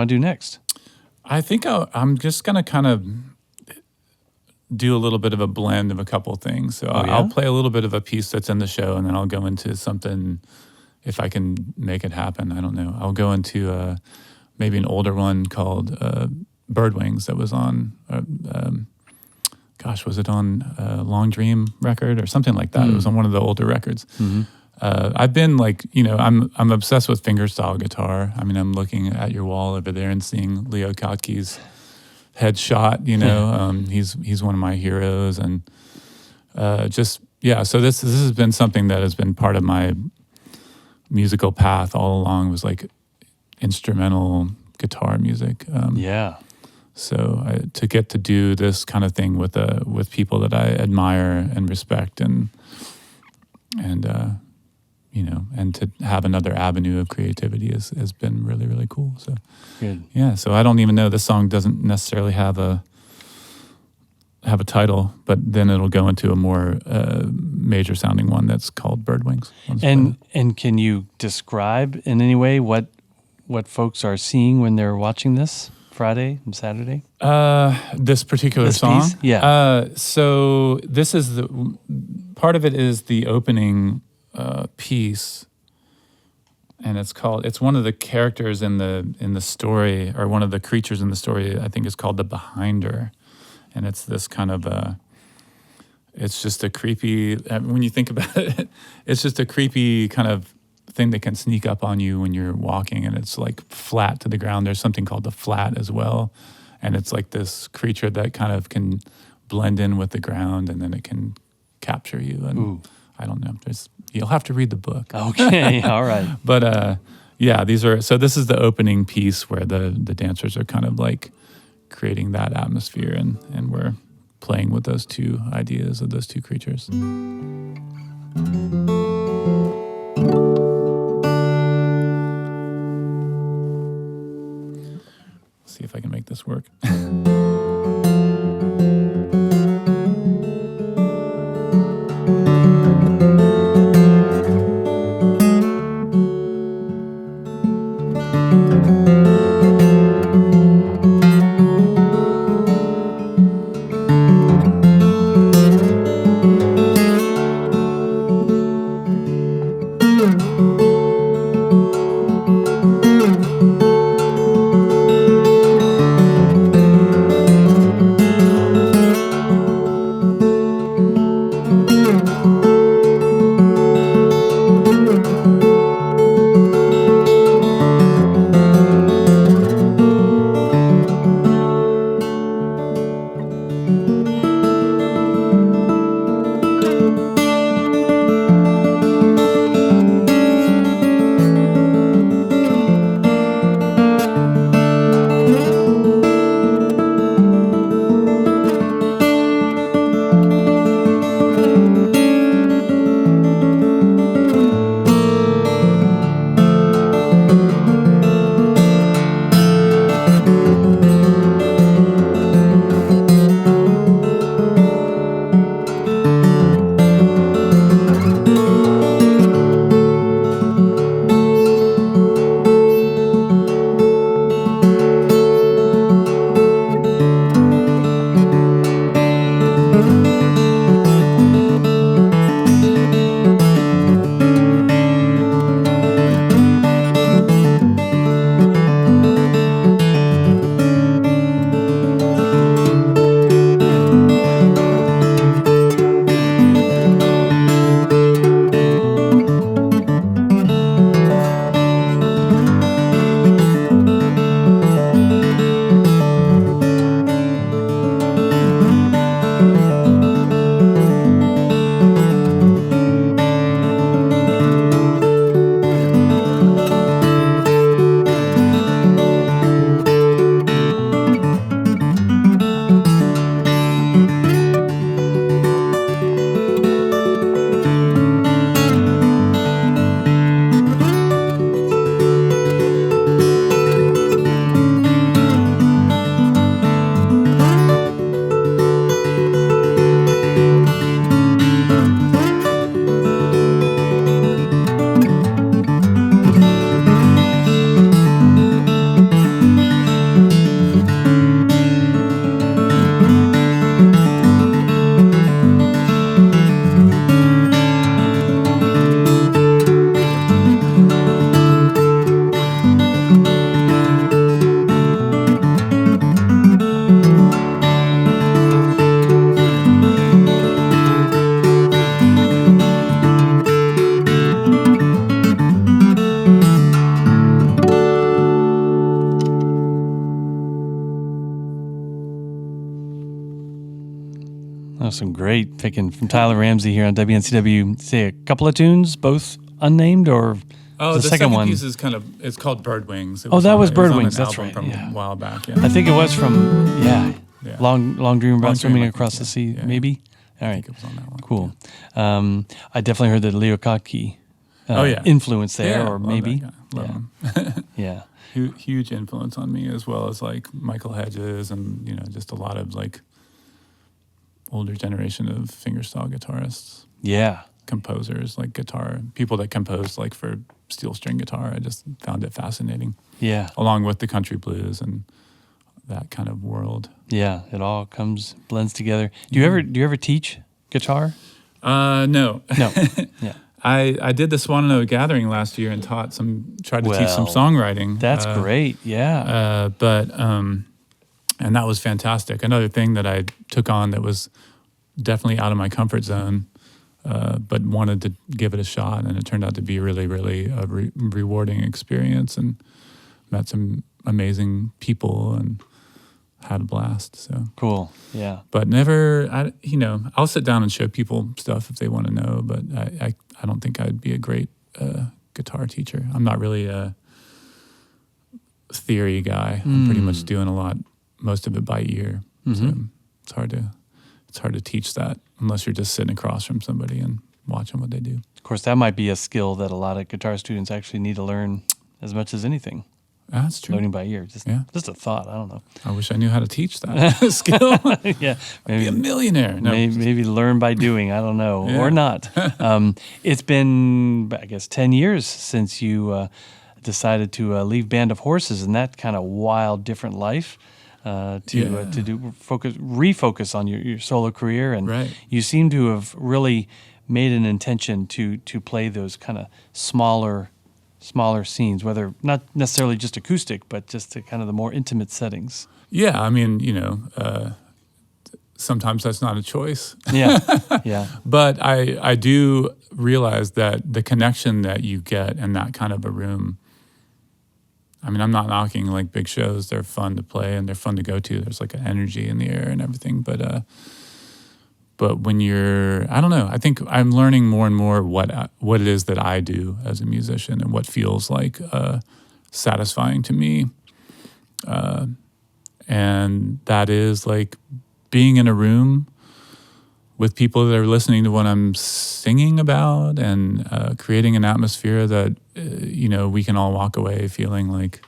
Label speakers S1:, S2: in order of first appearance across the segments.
S1: want to do next?
S2: I think I'm just going to kind of do a little bit of a blend of a couple things. So I'll play a little bit of a piece that's in the show, and then I'll go into something, if I can make it happen. I don't know. I'll go into maybe an older one called Birdwings that was on, was it on Long Dream record or something like that? It was on one of the older records.
S1: Mm-hmm.
S2: I've been like, I'm obsessed with fingerstyle guitar. I mean, I'm looking at your wall over there and seeing Leo Kottke's headshot. He's one of my heroes, and So this has been something that has been part of my musical path all along. Was like instrumental guitar music. So to get to do this kind of thing with people that I admire and respect, and to have another avenue of creativity has been really, really cool. So
S1: good.
S2: Yeah. So I don't even know, this song doesn't necessarily have a title, but then it'll go into a more major sounding one that's called Birdwings.
S1: And can you describe in any way what folks are seeing when they're watching this Friday and Saturday?
S2: This particular song?
S1: Piece? Yeah.
S2: So this is part of it is the opening piece, and it's one of the characters in the story, or one of the creatures in the story, I think is called the Behinder. And it's this kind of it's just a creepy, when you think about it, it's just a creepy kind of thing that can sneak up on you when you're walking, and it's like flat to the ground. There's something called the flat as well, and it's like this creature that kind of can blend in with the ground, and then it can capture you. And
S1: Ooh.
S2: I don't know, you'll have to read the book.
S1: Okay, all right.
S2: But this is the opening piece where the dancers are kind of like creating that atmosphere, and we're playing with those two ideas of those two creatures. See if I can make this work.
S1: That was some great picking from Tyler Ramsey here on WNCW. Say a couple of tunes, both unnamed, or
S2: Oh, the
S1: second one?
S2: piece is it's called Birdwings.
S1: Oh, that was Birdwings.
S2: It was on an
S1: That's
S2: album
S1: right.
S2: from
S1: Yeah.
S2: a while back. Yeah.
S1: I think it was from
S2: Yeah.
S1: Long Dream About
S2: Long
S1: Swimming
S2: Dream, I think,
S1: Across the
S2: yeah.
S1: Sea,
S2: Yeah.
S1: maybe. All
S2: I
S1: right,
S2: think it was on that one.
S1: cool. I definitely heard the Leo Kottke influence there,
S2: Yeah,
S1: or
S2: love
S1: maybe.
S2: that guy. Love him.
S1: Yeah.
S2: Huge influence on me, as well as like Michael Hedges and just a lot of like older generation of fingerstyle guitarists,
S1: Yeah.
S2: composers, like people that composed like for steel string guitar. I just found it fascinating,
S1: Yeah.
S2: along with the country blues and that kind of world.
S1: Yeah. It all blends together. Do you ever teach guitar?
S2: No.
S1: No. Yeah.
S2: I did the Swan and Oak Gathering last year and tried to teach some
S1: Well,
S2: songwriting.
S1: That's great. Yeah.
S2: And that was fantastic. Another thing that I took on that was definitely out of my comfort zone, but wanted to give it a shot, and it turned out to be really, really a rewarding experience, and met some amazing people and had a blast. So
S1: Cool. Yeah.
S2: but I'll sit down and show people stuff if they want to know, but I don't think I'd be a great guitar teacher. I'm not really a theory guy. I'm pretty much doing most of it by ear. So it's hard to teach that unless you're just sitting across from somebody and watching what they do.
S1: Of course, that might be a skill that a lot of guitar students actually need to learn as much as anything.
S2: That's true.
S1: Learning by ear. Just a thought. I don't know.
S2: I wish I knew how to teach that skill.
S1: Yeah.
S2: I'd be a millionaire. No,
S1: Maybe learn by doing. I don't know.
S2: Yeah.
S1: Or not. It's been, I guess, 10 years since you decided to leave Band of Horses and that kind of wild, different life to refocus on your solo career. And
S2: Right.
S1: you seem to have really made an intention to play those kind of smaller scenes, whether not necessarily just acoustic, but just to kind of the more intimate settings.
S2: Yeah, I mean, sometimes that's not a choice.
S1: Yeah, yeah,
S2: But I do realize that the connection that you get in that kind of a room, I mean, I'm not knocking like big shows. They're fun to play and they're fun to go to. There's like an energy in the air and everything. But when I don't know, I think I'm learning more and more what it is that I do as a musician and what feels like satisfying to me. And that is like being in a room with people that are listening to what I'm singing about and creating an atmosphere that, we can all walk away feeling like,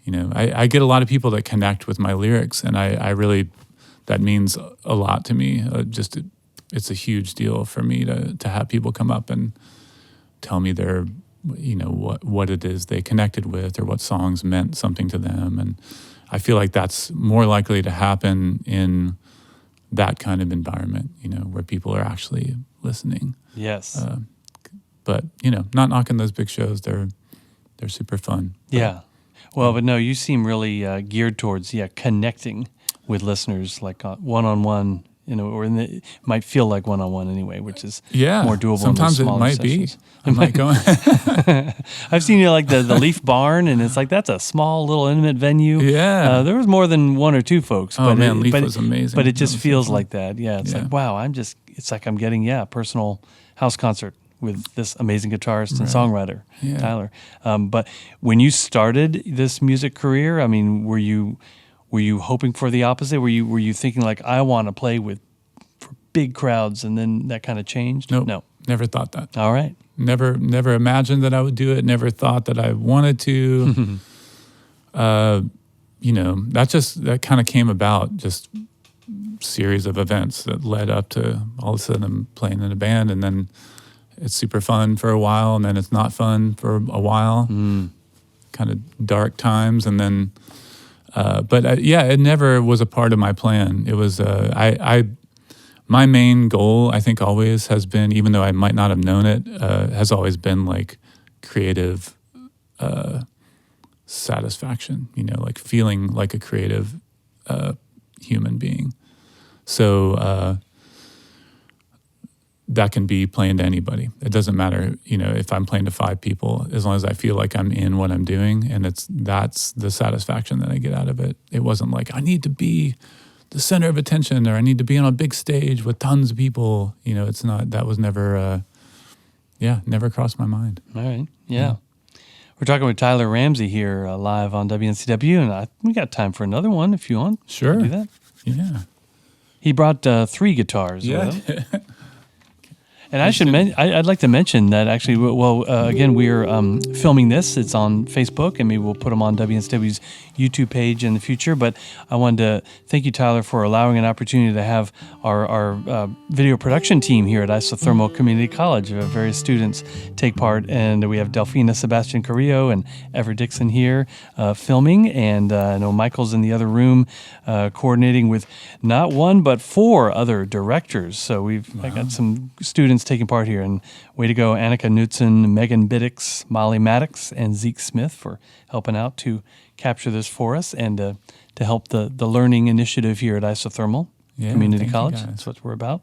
S2: I get a lot of people that connect with my lyrics, and I really, that means a lot to me. It's a huge deal for me to have people come up and tell me their, what it is they connected with or what songs meant something to them. And I feel like that's more likely to happen in that kind of environment, where people are actually listening.
S1: yes,
S2: But not knocking those big shows. They're super fun.
S1: yeah. Well, but no, you seem really geared towards connecting with listeners, like one-on-one, or it might feel like one-on-one anyway, which is more doable.
S2: Sometimes
S1: in
S2: it
S1: those
S2: might
S1: smaller sessions.
S2: be. I might go.
S1: I've seen like the Leaf Barn, and it's like that's a small little intimate venue.
S2: Yeah.
S1: There was more than one or two folks.
S2: Oh, man, Leaf was amazing.
S1: But it just
S2: That was
S1: feels
S2: so fun.
S1: like that. Yeah, it's
S2: Yeah.
S1: like wow, it's like I'm getting a personal house concert with this amazing guitarist and
S2: Right.
S1: songwriter,
S2: Yeah.
S1: Tyler. But when you started this music career, I mean, were you hoping for the opposite? Were you thinking like I want to play for big crowds, and then that kind of changed?
S2: Nope.
S1: No.
S2: Never thought that.
S1: All right.
S2: Never imagined that I would do it. Never thought that I wanted to. That kind of came about, just series of events that led up to all of a sudden I'm playing in a band, and then it's super fun for a while, and then it's not fun for a while. Kind of dark times, and then. It never was a part of my plan. It was my main goal, I think, always has been, even though I might not have known it, has always been like creative satisfaction. Like feeling like a creative human being. So that can be playing to anybody. It doesn't matter, if I'm playing to 5 people, as long as I feel like I'm in what I'm doing, and that's the satisfaction that I get out of it. It wasn't like I need to be the center of attention, or I need to be on a big stage with tons of people. It's not. That was never. Never crossed my mind.
S1: All right. Yeah. We're talking with Tyler Ramsey here live on WNCW, and we got time for another one if you want.
S2: Sure.
S1: Do that.
S2: Yeah.
S1: He brought 3 guitars.
S2: Yeah.
S1: With him. And I'd like to mention that actually, again, we're filming this. It's on Facebook, and maybe we'll put them on WNCW's YouTube page in the future. But I wanted to thank you, Tyler, for allowing an opportunity to have our video production team here at Isothermal Community College. Various students take part, and we have Delphina Sebastian Carrillo and Everett Dixon here filming, and I know Michael's in the other room coordinating with not 1 but 4 other directors. So I got some students taking part here, and way to go, Annika Knudsen, Megan Biddix, Molly Maddox, and Zeke Smith for helping out to capture this for us and to help the learning initiative here at Isothermal Community College. That's what we're about.